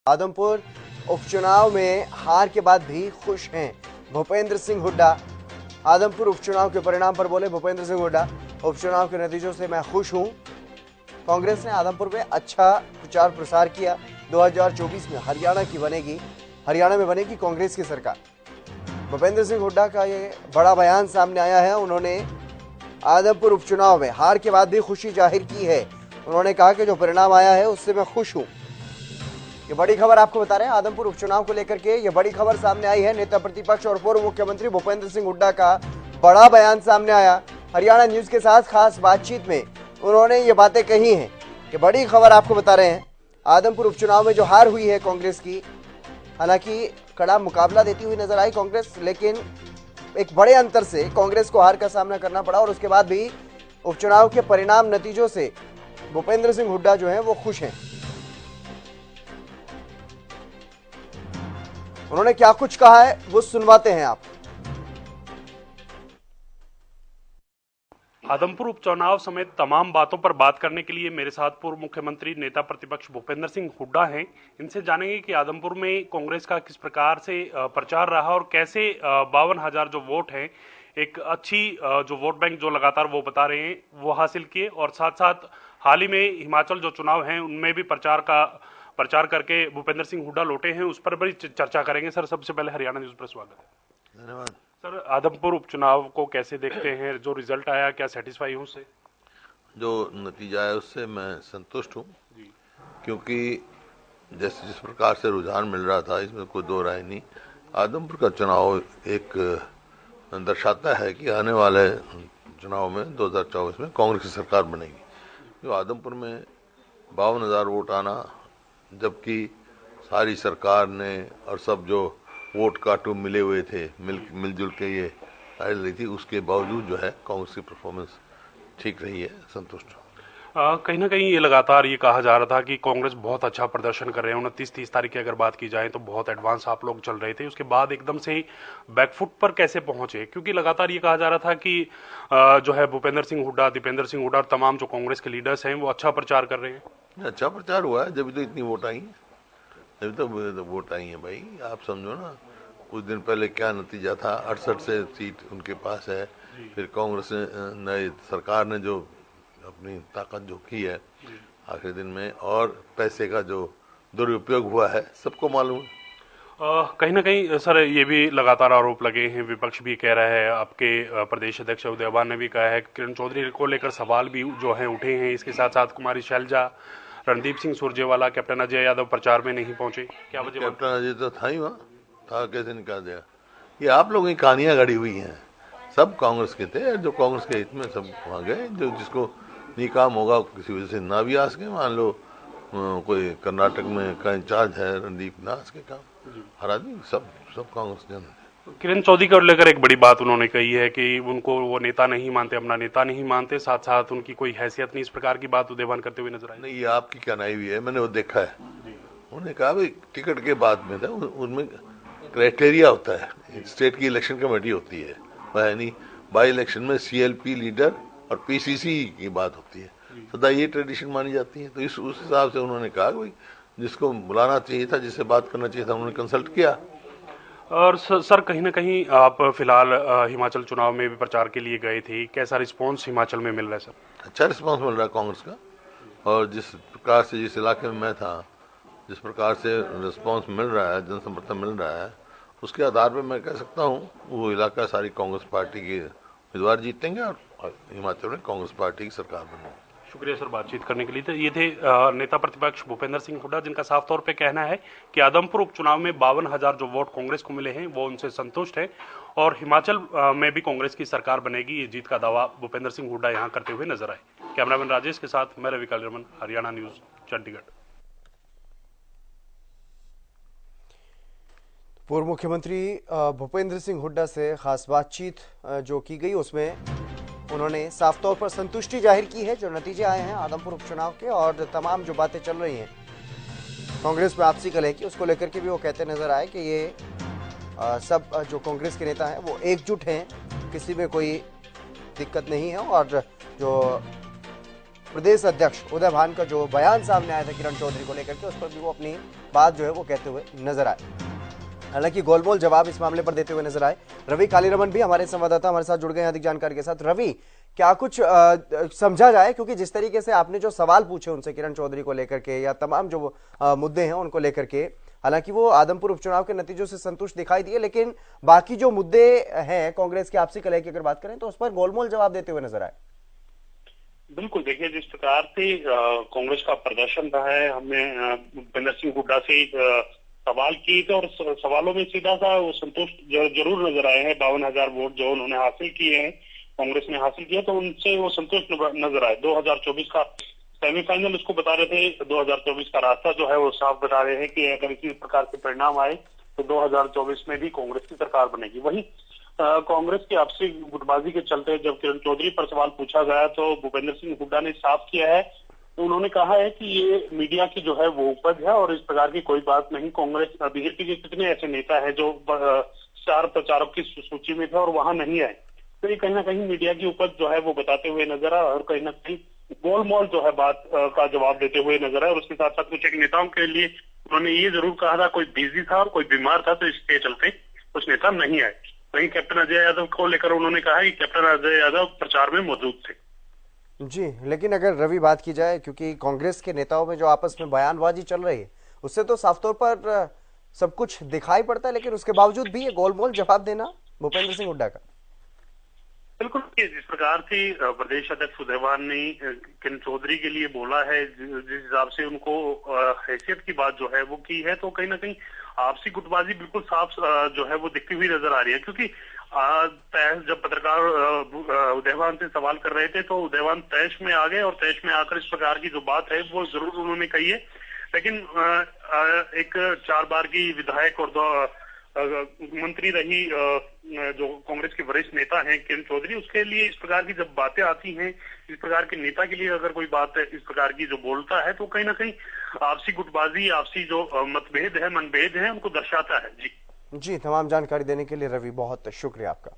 आदमपुर उपचुनाव में हार के बाद भी खुश हैं भूपेंद्र सिंह हुड्डा। आदमपुर उपचुनाव के परिणाम पर बोले भूपेंद्र सिंह हुड्डा, उपचुनाव के नतीजों से मैं खुश हूं। कांग्रेस ने आदमपुर में अच्छा प्रचार प्रसार किया। 2024 में हरियाणा में बनेगी कांग्रेस की सरकार। भूपेंद्र सिंह हुड्डा का ये बड़ा बयान सामने आया है। उन्होंने आदमपुर उपचुनाव में हार के बाद भी खुशी जाहिर की है। उन्होंने कहा कि जो परिणाम आया है उससे मैं खुश हूं। ये बड़ी खबर आपको बता रहे हैं। आदमपुर उपचुनाव को लेकर के ये बड़ी खबर सामने आई है। नेता प्रतिपक्ष और पूर्व मुख्यमंत्री भूपेंद्र सिंह हुड्डा का बड़ा बयान सामने आया। हरियाणा न्यूज के साथ खास बातचीत में उन्होंने ये बातें कही हैं कि बड़ी खबर आपको बता रहे हैं। आदमपुर उपचुनाव में जो हार हुई है कांग्रेस की, हालांकि कड़ा मुकाबला देती हुई नजर आई कांग्रेस, लेकिन एक बड़े अंतर से कांग्रेस को हार का सामना करना पड़ा और उसके बाद भी उपचुनाव के परिणाम नतीजों से भूपेंद्र सिंह हुड्डा जो है वो खुश हैं। उन्होंने क्या कुछ कहा है वो सुनवाते हैं आप। आदमपुर उपचुनाव समेत तमाम बातों पर बात करने के लिए मेरे साथ पूर्व मुख्यमंत्री नेता प्रतिपक्ष भूपेंद्र सिंह हुड्डा हैं। इनसे जानेंगे कि आदमपुर में कांग्रेस का किस प्रकार से प्रचार रहा और कैसे 52,000 जो वोट हैं, एक अच्छी जो वोट बैंक जो लगातार वो बता रहे हैं वो हासिल किए, और साथ साथ हाल ही में हिमाचल जो चुनाव हैं उनमें भी प्रचार करके भूपेंद्र सिंह हुड्डा लौटे हैं, उस पर बड़ी चर्चा करेंगे। सर, सबसे पहले हरियाणा न्यूज पर स्वागत है। धन्यवाद सर, आदमपुर उपचुनाव को कैसे देखते हैं? जो रिजल्ट आया, क्या सेटिस्फाई हूँ उससे? जो नतीजा है उससे मैं संतुष्ट हूँ, क्योंकि जिस प्रकार से रुझान मिल रहा था इसमें कोई दो राय नहीं। आदमपुर का चुनाव एक दर्शाता है कि आने वाले चुनाव में 2024 में कांग्रेस की सरकार बनेगी। जो आदमपुर में 52,000 वोट आना, जबकि सारी सरकार ने और सब जो वोट काटू मिले हुए थे मिलजुल के ये राय ली थी, उसके बावजूद जो है कांग्रेस की परफॉर्मेंस ठीक रही है। संतुष्ट हूँ। कहीं ना कहीं ये लगातार ये कहा जा रहा था कि कांग्रेस बहुत अच्छा प्रदर्शन कर रहे हैं। 29-30 तारीख की अगर बात की जाए तो बहुत एडवांस आप लोग चल रहे थे, उसके बाद एकदम से बैकफुट पर कैसे पहुंचे? क्योंकि लगातार ये कहा जा रहा था कि जो है भूपेंद्र सिंह हुड्डा, दीपेंद्र सिंह हुड्डा और तमाम जो कांग्रेस के लीडर्स हैं वो अच्छा प्रचार कर रहे हैं। अच्छा प्रचार हुआ है, जब तो इतनी वोट आई है, जब तो वोट आई है भाई। आप समझो ना, कुछ दिन पहले क्या नतीजा था, 68 से सीट उनके पास है। फिर कांग्रेस नई सरकार ने जो अपनी ताकत जो की है आखिरी दिन में, और पैसे का जो दुरुपयोग हुआ है सबको मालूम है। कहीं ना कहीं सर ये भी लगातार आरोप लगे हैं, विपक्ष भी कह रहा है, आपके प्रदेश अध्यक्ष उदयवान ने भी कहा है, किरण चौधरी को लेकर सवाल भी जो है उठे हैं। इसके साथ साथ कुमारी शैलजा, रणदीप सिंह सुरजेवाला, कैप्टन अजय यादव प्रचार में नहीं पहुंचे। क्या वजह? कैप्टन अजय तो था ही वहाँ, था, कैसे निकाल दिया? ये आप लोगों की कहानियां गढ़ी हुई हैं। सब कांग्रेस के थे, जो कांग्रेस के हित में सब वहाँ गए। जो जिसको नहीं काम होगा किसी वजह से ना भी आ सके, मान लो कोई कर्नाटक में का इंचार्ज है रणदीप, ना आ सके काम, हर आदमी सब कांग्रेस जन थे। किरण चौधरी को लेकर एक बड़ी बात उन्होंने कही है कि उनको वो नेता नहीं मानते, अपना नेता नहीं मानते, साथ साथ उनकी कोई हैसियत नहीं, इस प्रकार की बात उदयवान करते हुए नजर आई। नहीं, ये आपकी क्या नाई हुई है, मैंने वो देखा है। उन्होंने कहा भाई टिकट के बाद में था, उनमें क्राइटेरिया होता है, स्टेट की इलेक्शन कमेटी होती है, यानी बाई इलेक्शन में CLP लीडर और PCC की बात होती है, सदा ये ट्रेडिशन मानी जाती है। तो उस हिसाब से उन्होंने कहा भाई जिसको बुलाना चाहिए था, जिससे बात करना चाहिए था, उन्होंने कंसल्ट किया। और सर कहीं ना कहीं आप फिलहाल हिमाचल चुनाव में भी प्रचार के लिए गए थे, कैसा रिस्पांस हिमाचल में मिल रहा है सर? अच्छा रिस्पांस मिल रहा है कांग्रेस का, और जिस प्रकार से जिस इलाके में मैं था, जिस प्रकार से रिस्पांस मिल रहा है, जनसमर्थन मिल रहा है, उसके आधार पर मैं कह सकता हूँ वो इलाका सारी कांग्रेस पार्टी के उम्मीदवार जीतेंगे और हिमाचल में कांग्रेस पार्टी की सरकार बनेगी। शुक्रिया सर बातचीत करने के लिए। तो ये थे नेता प्रतिपक्ष भूपेंद्र सिंह हुड्डा, जिनका साफ तौर पे कहना है कि आदमपुर उपचुनाव में 52,000 जो वोट कांग्रेस को मिले हैं वो उनसे संतुष्ट है, और हिमाचल में भी कांग्रेस की सरकार बनेगी। ये जीत का दावा भूपेंद्र सिंह हुड्डा यहाँ करते हुए नजर आए। कैमरामैन राजेश के साथ मैं रवि कालीरमन, हरियाणा न्यूज, चंडीगढ़। पूर्व मुख्यमंत्री भूपेंद्र सिंह हुड्डा से खास बातचीत जो की गई उसमें उन्होंने साफ तौर पर संतुष्टि जाहिर की है जो नतीजे आए हैं आदमपुर उपचुनाव के, और तमाम जो बातें चल रही हैं कांग्रेस में आपसी कलह की, उसको लेकर के भी वो कहते नजर आए कि ये सब जो कांग्रेस के नेता हैं वो एकजुट हैं, किसी में कोई दिक्कत नहीं है, और जो प्रदेश अध्यक्ष उदय भान का जो बयान सामने आया था किरण चौधरी को लेकर के, उस पर भी वो अपनी बात जो है वो कहते हुए नजर आए। हालांकि गोलमोल जवाब इस मामले पर देते हुए नजर आए। रवि कालीरमन भी हमारे संवाददाता हमारे साथ जुड़ गए हैं अधिक जानकारी के साथ। रवि, क्या कुछ समझा जाए, क्योंकि जिस तरीके से आपने जो सवाल पूछे उनसे किरण चौधरी को लेकर के या तमाम जो मुद्दे हैं उनको लेकर के, हालांकि वो आदमपुर उपचुनाव के नतीजों से संतुष्ट दिखाई दिए, लेकिन बाकी जो मुद्दे हैं कांग्रेस के आपसी कलह की अगर बात करें तो उस पर गोलमोल जवाब देते हुए नजर आए। बिल्कुल, देखिए जिस प्रकार से कांग्रेस का प्रदर्शन रहा है, हमने भूपेंद्र सिंह हुड्डा से सवाल किए थे और सवालों में सीधा सा वो संतुष्ट जरूर नजर आए हैं। 52,000 वोट जो उन्होंने हासिल किए हैं, कांग्रेस ने हासिल किया, तो उनसे वो संतुष्ट नजर आए। 2024 का सेमीफाइनल उसको बता रहे थे, 2024 का रास्ता जो है वो साफ बता रहे हैं कि अगर इसी प्रकार के परिणाम आए तो 2024 में भी कांग्रेस की सरकार बनेगी। वहीं कांग्रेस की आपसी गुटबाजी के चलते जब किरण चौधरी पर सवाल पूछा गया तो भूपेंद्र सिंह हुड्डा ने साफ किया है, तो उन्होंने कहा है कि ये मीडिया की जो है वो उपज है और इस प्रकार की कोई बात नहीं। कांग्रेस बीजेपी के कितने ऐसे नेता है जो स्टार प्रचारक की सूची में थे और वहां नहीं आए, तो ये कहीं ना कहीं मीडिया की उपज जो है वो बताते हुए नजर आया और कहीं ना कहीं गोलमोल जो है बात का जवाब देते हुए नजर आया। और उसके साथ साथ कुछ एक नेताओं के लिए उन्होंने ये जरूर कहा था कोई बिजी था और कोई बीमार था, तो इसके चलते कुछ नेता नहीं आए। वहीं कैप्टन अजय यादव को लेकर उन्होंने कहा कि कैप्टन अजय यादव प्रचार में मौजूद थे। जी, लेकिन अगर रवि बात की जाए, क्योंकि कांग्रेस के नेताओं में जो आपस में बयानबाजी चल रही है उससे तो साफ तौर पर सब कुछ दिखाई पड़ता है, लेकिन उसके बावजूद भी ये गोलमोल जवाब देना भूपेंद्र सिंह हुड्डा का। बिल्कुल, जिस प्रकार से प्रदेश अध्यक्ष उदय भान ने किरण चौधरी के लिए बोला है, जिस हिसाब से उनको हैसियत की बात जो है वो की है, तो कहीं ना कहीं आपसी गुटबाजी बिल्कुल साफ जो है वो दिखती हुई नजर आ रही है। क्योंकि जब पत्रकार उदय भान से सवाल कर रहे थे तो उदय भान तैश में आ गए और तैश में आकर इस प्रकार की जो बात है वो जरूर उन्होंने कही है। लेकिन एक 4 बार की विधायक और मंत्री रही जो कांग्रेस के वरिष्ठ नेता हैं किरण चौधरी, उसके लिए इस प्रकार की जब बातें आती हैं, इस प्रकार के नेता के लिए अगर कोई बात इस प्रकार की जो बोलता है, तो कहीं ना कहीं आपसी गुटबाजी, आपसी जो मतभेद है, मनभेद है, उनको दर्शाता है। जी, तमाम जानकारी देने के लिए रवि बहुत शुक्रिया आपका।